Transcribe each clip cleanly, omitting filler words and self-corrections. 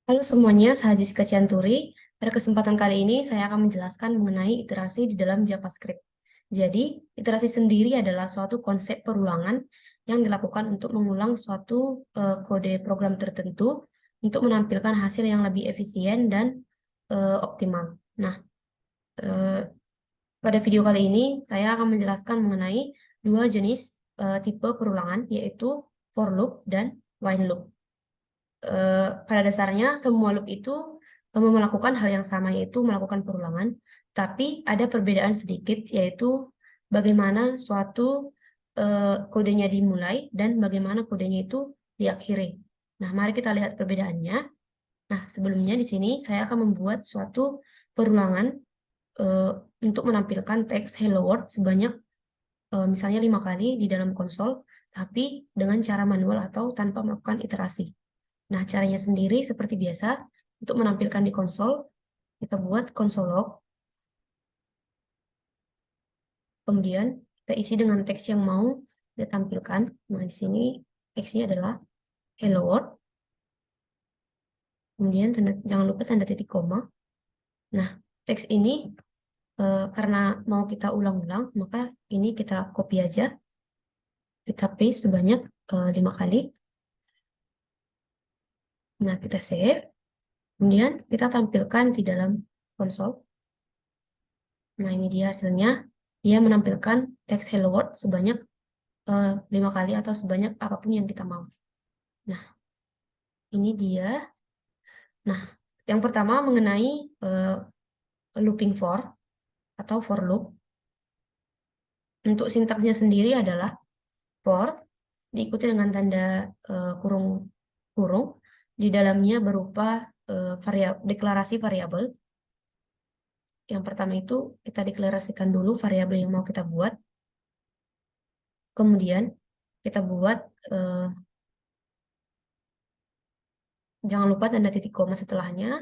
Halo semuanya, saya Jessica Cianturi. Pada kesempatan kali ini, saya akan menjelaskan mengenai iterasi di dalam JavaScript. Jadi, iterasi sendiri adalah suatu konsep perulangan yang dilakukan untuk mengulang suatu kode program tertentu untuk menampilkan hasil yang lebih efisien dan optimal. Nah, eh, pada video kali ini, saya akan menjelaskan mengenai dua jenis tipe perulangan, yaitu for loop dan while loop. Pada dasarnya semua loop itu melakukan hal yang sama, yaitu melakukan perulangan, tapi ada perbedaan sedikit, yaitu bagaimana suatu kodenya dimulai dan bagaimana kodenya itu diakhiri. Nah, mari kita lihat perbedaannya. Nah, sebelumnya di sini saya akan membuat suatu perulangan eh, untuk menampilkan teks hello world sebanyak misalnya 5 kali di dalam konsol, tapi dengan cara manual atau tanpa melakukan iterasi. Nah, caranya sendiri seperti biasa, untuk menampilkan di konsol, kita buat console log, kemudian kita isi dengan teks yang mau kita tampilkan. Nah, di sini teksnya adalah hello world, kemudian jangan lupa tanda titik koma. Nah, teks ini karena mau kita ulang-ulang, maka ini kita copy aja, kita paste sebanyak 5 kali. Nah, kita save, kemudian kita tampilkan di dalam konsol. Nah, ini dia hasilnya. Dia menampilkan teks hello world sebanyak 5 kali atau sebanyak apapun yang kita mau. Nah, ini dia. Nah, yang pertama mengenai looping for atau for loop. Untuk sintaksnya sendiri adalah for diikuti dengan tanda kurung-kurung di dalamnya berupa deklarasi variabel. Yang pertama itu kita deklarasikan dulu variabel yang mau kita buat. Kemudian kita buat jangan lupa tanda titik koma setelahnya,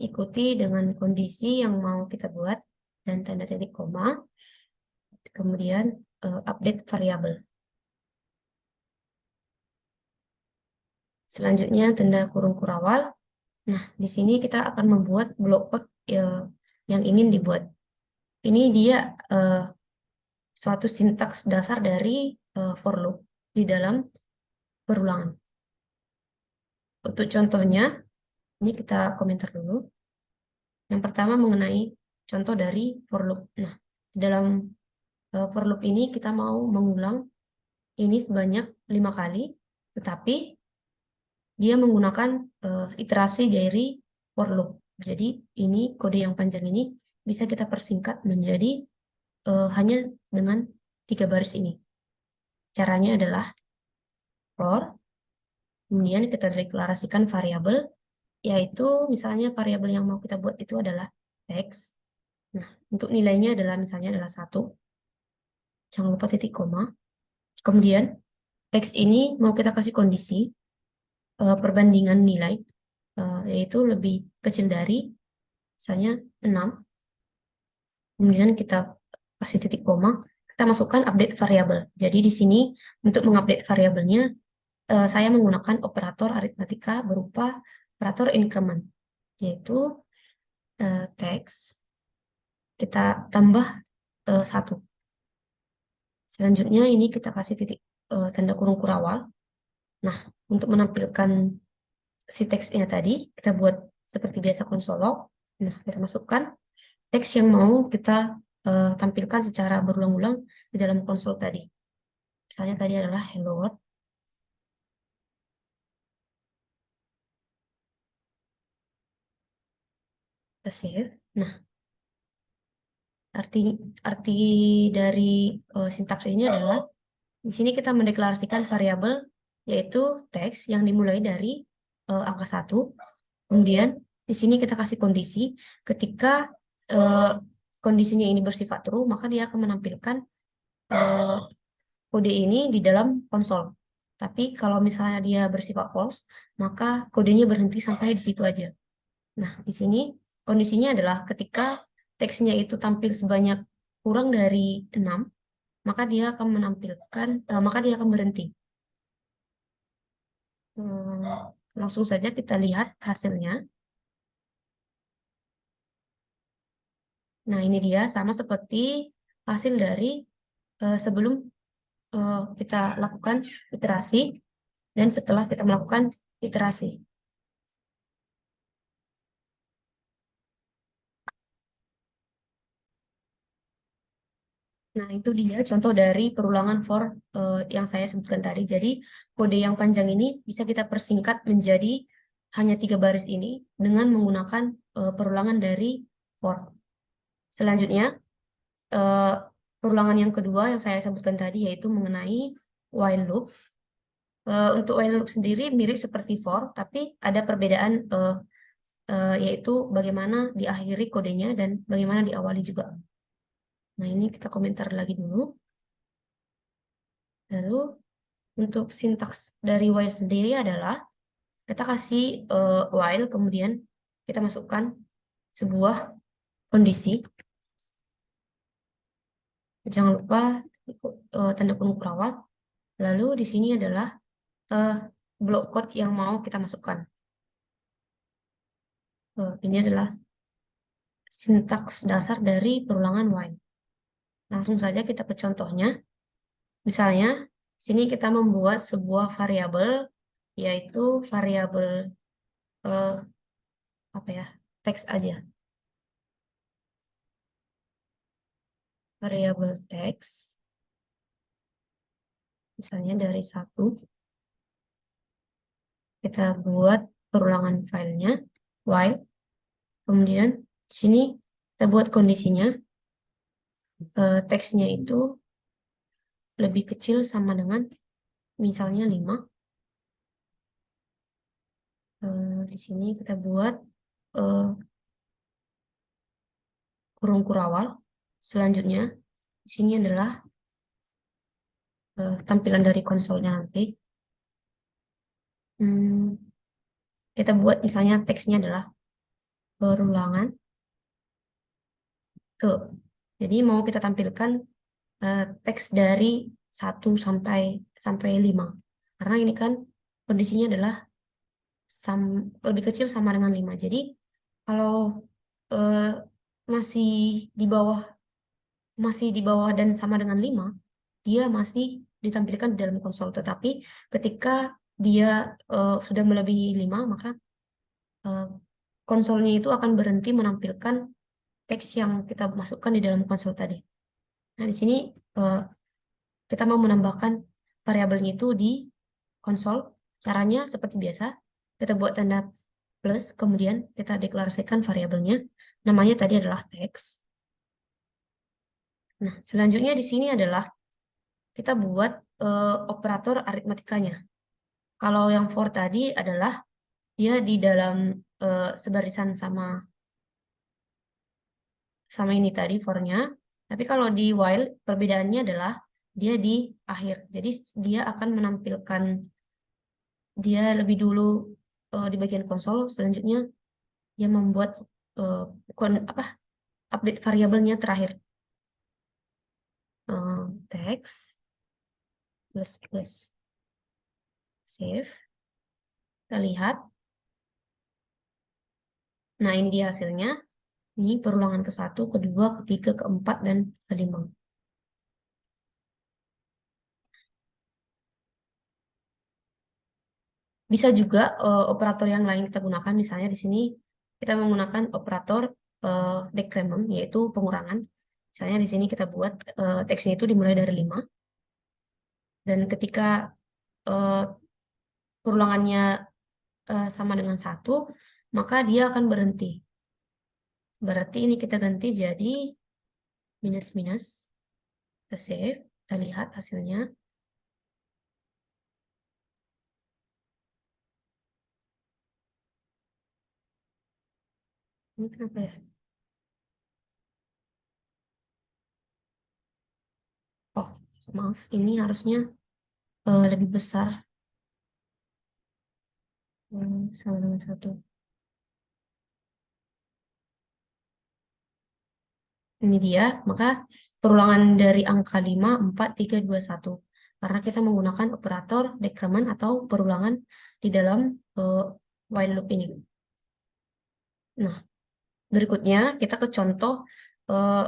ikuti dengan kondisi yang mau kita buat dan tanda titik koma, kemudian update variabel. Selanjutnya tanda kurung kurawal. Nah, di sini kita akan membuat blok code yang ingin dibuat. Ini dia suatu sintaks dasar dari for loop di dalam perulangan. Untuk contohnya, ini kita komentar dulu. Yang pertama mengenai contoh dari for loop. Nah, di dalam for loop ini kita mau mengulang ini sebanyak 5 kali, tetapi dia menggunakan iterasi dari for loop. Jadi ini kode yang panjang ini bisa kita persingkat menjadi hanya dengan 3 baris ini. Caranya adalah for, kemudian kita deklarasikan variabel, yaitu misalnya variabel yang mau kita buat itu adalah teks. Nah, untuk nilainya adalah misalnya adalah 1. Jangan lupa titik koma. Kemudian teks ini mau kita kasih kondisi perbandingan nilai, yaitu lebih kecil dari misalnya 6. Kemudian kita kasih titik koma, kita masukkan update variabel. Jadi di sini untuk mengupdate variabelnya, saya menggunakan operator aritmatika berupa operator increment, yaitu teks, kita tambah 1. Selanjutnya ini kita kasih titik tanda kurung kurawal. Nah, untuk menampilkan si teksnya tadi, kita buat seperti biasa console log. Nah, kita masukkan teks yang mau kita tampilkan secara berulang-ulang di dalam konsol tadi. Misalnya tadi adalah hello world. Kita save. Nah, arti arti dari sintaks ini adalah di sini kita mendeklarasikan variabel yaitu teks yang dimulai dari angka 1. Kemudian di sini kita kasih kondisi ketika kondisinya ini bersifat true, maka dia akan menampilkan kode ini di dalam konsol. Tapi kalau misalnya dia bersifat false, maka kodenya berhenti sampai di situ aja. Nah, di sini kondisinya adalah ketika teksnya itu tampil sebanyak kurang dari 6, maka dia akan menampilkan, maka dia akan berhenti. Langsung saja kita lihat hasilnya. Nah, ini dia sama seperti hasil dari sebelum kita lakukan iterasi dan setelah kita melakukan iterasi. Nah, itu dia contoh dari perulangan for yang saya sebutkan tadi. Jadi, kode yang panjang ini bisa kita persingkat menjadi hanya 3 baris ini dengan menggunakan perulangan dari for. Selanjutnya, perulangan yang kedua yang saya sebutkan tadi yaitu mengenai while loop. Untuk while loop sendiri mirip seperti for, tapi ada perbedaan yaitu bagaimana diakhiri kodenya dan bagaimana diawali juga. Nah, ini kita komentar lagi dulu. Lalu, untuk sintaks dari while sendiri adalah kita kasih while, kemudian kita masukkan sebuah kondisi. Jangan lupa tanda kurung kurawal. Lalu di sini adalah blok code yang mau kita masukkan. Ini adalah sintaks dasar dari perulangan while. Langsung saja kita ke contohnya. Misalnya, sini kita membuat sebuah variabel, yaitu variabel apa ya, teks aja. Variabel teks, misalnya dari 1, kita buat perulangan filenya, while, kemudian sini kita buat kondisinya, teksnya itu lebih kecil sama dengan misalnya 5. Di sini kita buat kurung kurawal. Selanjutnya, di sini adalah tampilan dari konsolnya nanti. Kita buat misalnya teksnya adalah perulangan ke. Jadi mau kita tampilkan teks dari 1 sampai 5. Karena ini kan kondisinya adalah lebih kecil sama dengan 5. Jadi kalau masih di bawah dan sama dengan 5, dia masih ditampilkan di dalam konsol. Tetapi ketika dia sudah melebihi 5, maka konsolnya itu akan berhenti menampilkan teks yang kita masukkan di dalam konsol tadi. Nah, di sini kita mau menambahkan variabelnya itu di konsol. Caranya seperti biasa, kita buat tanda plus, kemudian kita deklarasikan variabelnya. Namanya tadi adalah teks. Nah, selanjutnya di sini adalah kita buat operator aritmatikanya. Kalau yang for tadi adalah dia di dalam sebarisan sama ini tadi for-nya. Tapi kalau di while perbedaannya adalah dia di akhir. Jadi dia akan menampilkan dia lebih dulu di bagian konsol, selanjutnya dia membuat update variabelnya terakhir. Teks plus save. Kita lihat. Nah, ini dia hasilnya. Ini perulangan ke-1, ke-2, ke-3, ke-4, dan ke-5. Bisa juga operator yang lain kita gunakan. Misalnya di sini kita menggunakan operator decrement, yaitu pengurangan. Misalnya di sini kita buat teksnya itu dimulai dari 5. Dan ketika perulangannya sama dengan 1, maka dia akan berhenti. Berarti ini kita ganti jadi minus-minus. Kita save, kita lihat hasilnya. Ini kenapa ya? Oh, maaf, ini harusnya lebih besar. Sama dengan 1. Ini dia, maka perulangan dari angka 5, 4, 3, 2, 1. Karena kita menggunakan operator decrement atau perulangan di dalam while loop ini. Nah, berikutnya kita ke contoh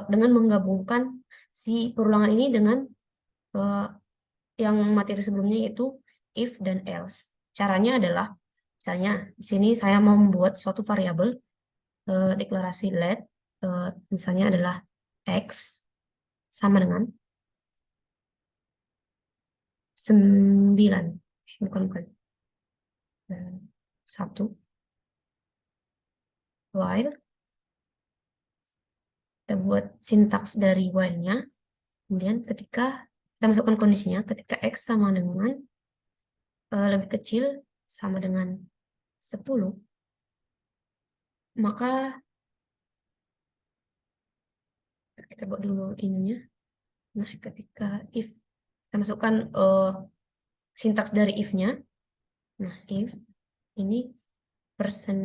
dengan menggabungkan si perulangan ini dengan yang materi sebelumnya, yaitu if dan else. Caranya adalah, misalnya di sini saya mau membuat suatu variabel deklarasi let, misalnya adalah x sama dengan 9, bukan 1, while, kita buat sintaks dari while-nya, kemudian ketika kita masukkan kondisinya, ketika x sama dengan lebih kecil sama dengan 10, maka kita buat dulu ininya. Nah, ketika if kita masukkan sintaks dari if-nya, nah if ini persen,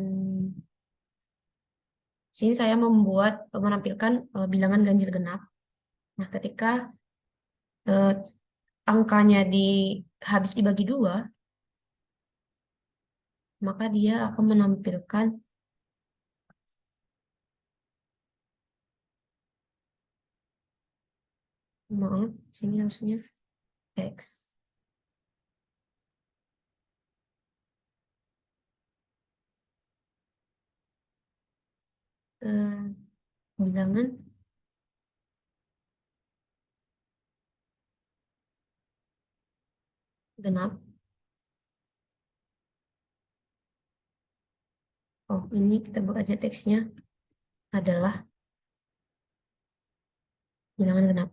sini saya menampilkan bilangan ganjil genap. Nah, ketika angkanya habis dibagi 2, maka dia akan menampilkan maaf, sini harusnya x bilangan genap. Oh, ini kita buat aja teksnya adalah bilangan genap.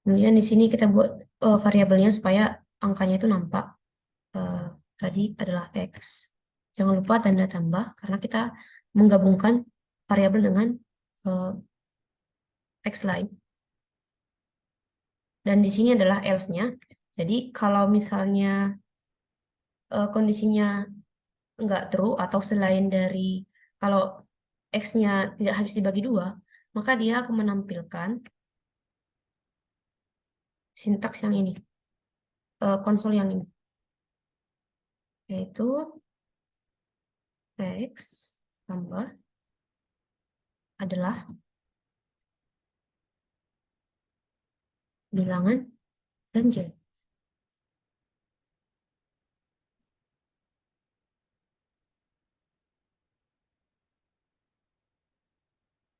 Kemudian di sini kita buat variabelnya supaya angkanya itu nampak. Tadi adalah x. Jangan lupa tanda tambah karena kita menggabungkan variabel dengan teks lain. Dan di sini adalah else-nya. Jadi kalau misalnya kondisinya nggak true atau selain dari kalau x-nya tidak habis dibagi 2, maka dia akan menampilkan sintaks yang ini, konsol yang ini, yaitu x tambah adalah bilangan ganjil.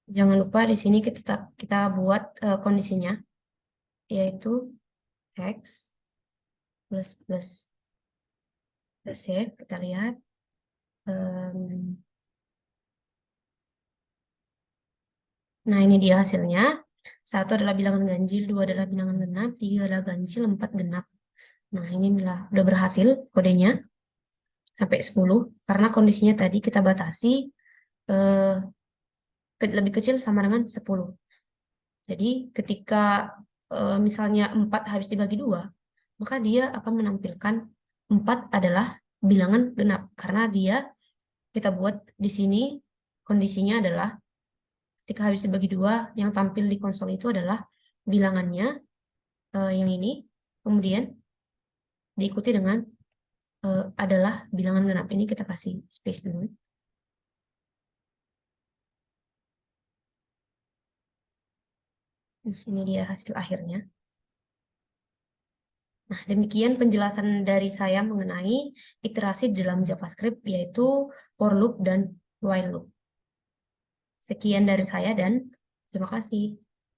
Jangan lupa di sini kita buat kondisinya, yaitu x plus plus save. Kita lihat nah ini dia hasilnya. 1 adalah bilangan ganjil, 2 adalah bilangan genap, 3 adalah ganjil, 4 genap. Nah ini udah berhasil kodenya sampai 10 karena kondisinya tadi kita batasi lebih kecil sama dengan 10. Jadi ketika misalnya 4 habis dibagi 2, maka dia akan menampilkan 4 adalah bilangan genap karena kita buat di sini kondisinya adalah ketika habis dibagi 2, yang tampil di konsol itu adalah bilangannya yang ini, kemudian diikuti dengan adalah bilangan genap. Ini kita kasih space dulu. Nah, ini dia hasil akhirnya. Nah, demikian penjelasan dari saya mengenai iterasi dalam JavaScript, yaitu for loop dan while loop. Sekian dari saya dan terima kasih.